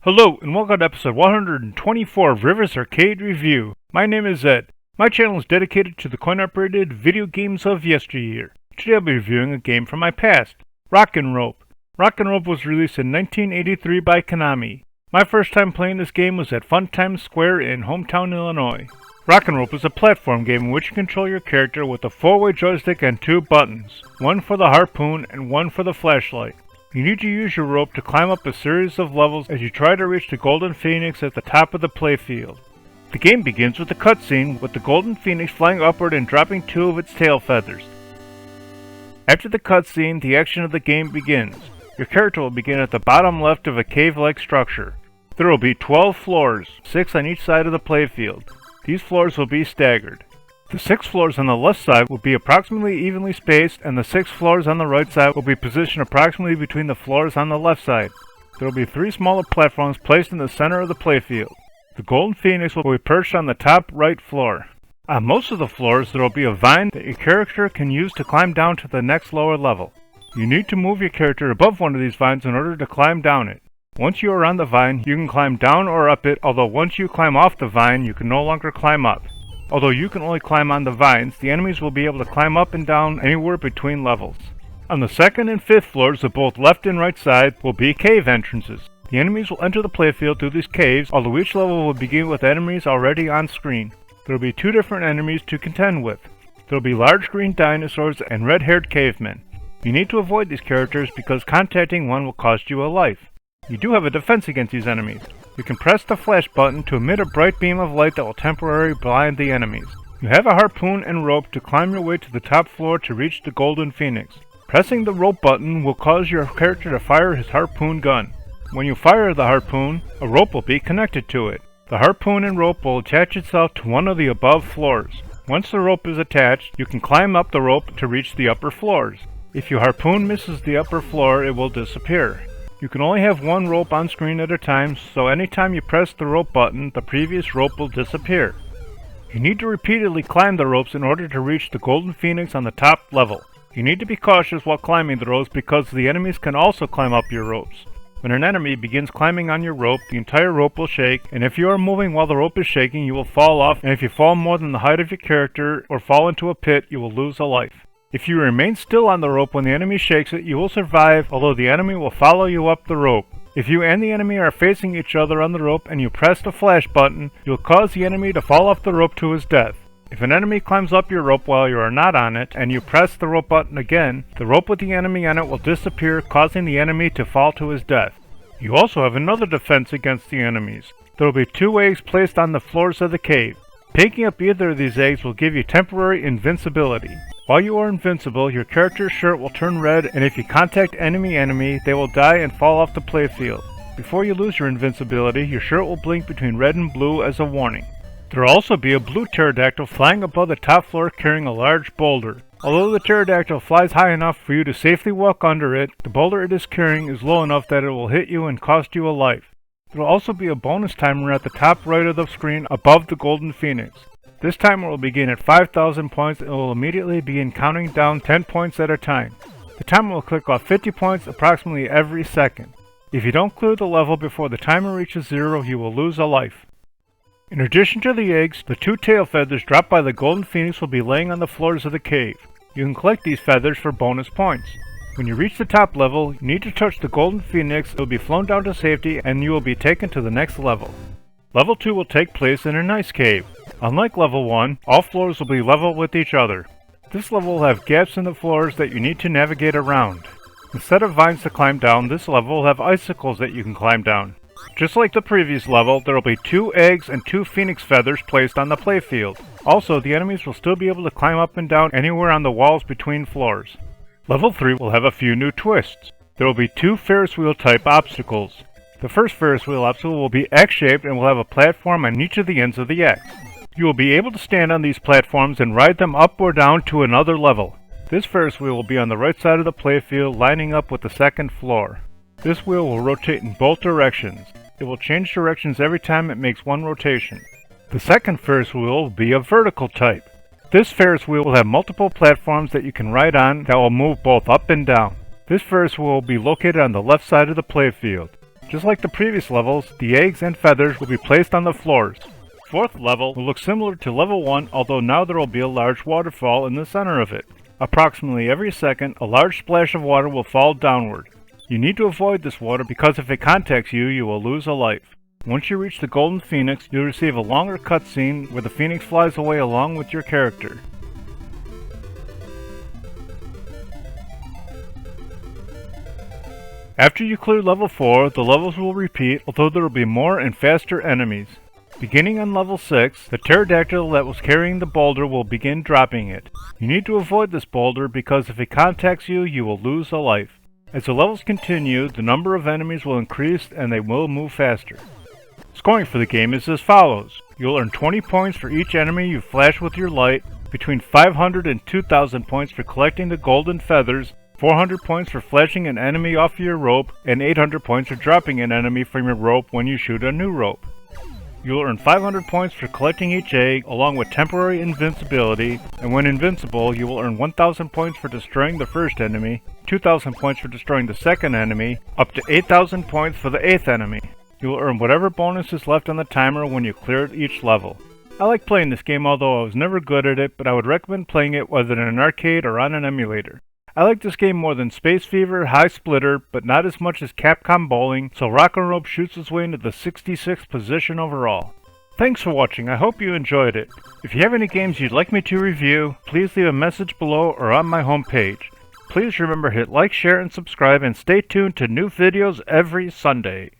Hello and welcome to episode 124 of Rivers Arcade Review. My name is Ed. My channel is dedicated to the coin-operated video games of yesteryear. Today I'll be reviewing a game from my past, Roc'n Rope. Roc'n Rope was released in 1983 by Konami. My first time playing this game was at Funtime Square in hometown Illinois. Roc'n Rope is a platform game in which you control your character with a 4-way joystick and 2 buttons, one for the harpoon and one for the flashlight. You need to use your rope to climb up a series of levels as you try to reach the Golden Phoenix at the top of the playfield. The game begins with a cutscene with the Golden Phoenix flying upward and dropping 2 of its tail feathers. After the cutscene, the action of the game begins. Your character will begin at the bottom left of a cave-like structure. There will be 12 floors, 6 on each side of the playfield. These floors will be staggered. The 6 floors on the left side will be approximately evenly spaced, and the 6 floors on the right side will be positioned approximately between the floors on the left side. There will be 3 smaller platforms placed in the center of the playfield. The Golden Phoenix will be perched on the top right floor. On most of the floors there will be a vine that your character can use to climb down to the next lower level. You need to move your character above one of these vines in order to climb down it. Once you are on the vine, you can climb down or up it, although once you climb off the vine, you can no longer climb up. Although you can only climb on the vines, the enemies will be able to climb up and down anywhere between levels. On the 2nd and 5th floors of both left and right side will be cave entrances. The enemies will enter the playfield through these caves, although each level will begin with enemies already on screen. There will be 2 different enemies to contend with. There will be large green dinosaurs and red-haired cavemen. You need to avoid these characters because contacting one will cost you a life. You do have a defense against these enemies. You can press the flash button to emit a bright beam of light that will temporarily blind the enemies. You have a harpoon and rope to climb your way to the top floor to reach the Golden Phoenix. Pressing the rope button will cause your character to fire his harpoon gun. When you fire the harpoon, a rope will be connected to it. The harpoon and rope will attach itself to one of the above floors. Once the rope is attached, you can climb up the rope to reach the upper floors. If your harpoon misses the upper floor, it will disappear. You can only have 1 rope on screen at a time, so anytime you press the rope button, the previous rope will disappear. You need to repeatedly climb the ropes in order to reach the Golden Phoenix on the top level. You need to be cautious while climbing the ropes because the enemies can also climb up your ropes. When an enemy begins climbing on your rope, the entire rope will shake, and if you are moving while the rope is shaking, you will fall off, and if you fall more than the height of your character or fall into a pit, you will lose a life. If you remain still on the rope when the enemy shakes it, you will survive, although the enemy will follow you up the rope. If you and the enemy are facing each other on the rope and you press the flash button, you'll cause the enemy to fall off the rope to his death. If an enemy climbs up your rope while you are not on it, and you press the rope button again, the rope with the enemy on it will disappear, causing the enemy to fall to his death. You also have another defense against the enemies. There will be 2 eggs placed on the floors of the cave. Picking up either of these eggs will give you temporary invincibility. While you are invincible, your character's shirt will turn red, and if you contact enemy, they will die and fall off the playfield. Before you lose your invincibility, your shirt will blink between red and blue as a warning. There will also be a blue pterodactyl flying above the top floor carrying a large boulder. Although the pterodactyl flies high enough for you to safely walk under it, the boulder it is carrying is low enough that it will hit you and cost you a life. There will also be a bonus timer at the top right of the screen above the Golden Phoenix. This timer will begin at 5,000 points and will immediately begin counting down 10 points at a time. The timer will click off 50 points approximately every second. If you don't clear the level before the timer reaches 0, you will lose a life. In addition to the eggs, the 2 tail feathers dropped by the Golden Phoenix will be laying on the floors of the cave. You can collect these feathers for bonus points. When you reach the top level, you need to touch the Golden Phoenix. It will be flown down to safety and you will be taken to the next level. Level 2 will take place in an ice cave. Unlike level 1, all floors will be level with each other. This level will have gaps in the floors that you need to navigate around. Instead of vines to climb down, this level will have icicles that you can climb down. Just like the previous level, there will be 2 eggs and 2 phoenix feathers placed on the playfield. Also, the enemies will still be able to climb up and down anywhere on the walls between floors. Level 3 will have a few new twists. There will be 2 Ferris wheel type obstacles. The first Ferris wheel obstacle will be X-shaped and will have a platform on each of the ends of the X. You will be able to stand on these platforms and ride them up or down to another level. This Ferris wheel will be on the right side of the playfield lining up with the 2nd floor. This wheel will rotate in both directions. It will change directions every time it makes 1 rotation. The 2nd Ferris wheel will be a vertical type. This Ferris wheel will have multiple platforms that you can ride on that will move both up and down. This Ferris wheel will be located on the left side of the playfield. Just like the previous levels, the eggs and feathers will be placed on the floors. Fourth level will look similar to level 1, although now there will be a large waterfall in the center of it. Approximately every second, a large splash of water will fall downward. You need to avoid this water because if it contacts you, you will lose a life. Once you reach the Golden Phoenix, you'll receive a longer cutscene where the Phoenix flies away along with your character. After you clear level 4, the levels will repeat, although there will be more and faster enemies. Beginning on level 6, the pterodactyl that was carrying the boulder will begin dropping it. You need to avoid this boulder because if it contacts you, you will lose a life. As the levels continue, the number of enemies will increase and they will move faster. Scoring for the game is as follows. You'll earn 20 points for each enemy you flash with your light, between 500 and 2,000 points for collecting the golden feathers, 400 points for flashing an enemy off your rope, and 800 points for dropping an enemy from your rope when you shoot a new rope. You'll earn 500 points for collecting each egg, along with temporary invincibility, and when invincible, you will earn 1,000 points for destroying the first enemy, 2,000 points for destroying the second enemy, up to 8,000 points for the 8th enemy. You will earn whatever bonus is left on the timer when you clear each level. I like playing this game, although I was never good at it, but I would recommend playing it whether in an arcade or on an emulator. I like this game more than Space Fever, High Splitter, but not as much as Capcom Bowling, so Roc'n Rope shoots its way into the 66th position overall. Thanks for watching, I hope you enjoyed it. If you have any games you'd like me to review, please leave a message below or on my homepage. Please remember to hit like, share, and subscribe, and stay tuned to new videos every Sunday.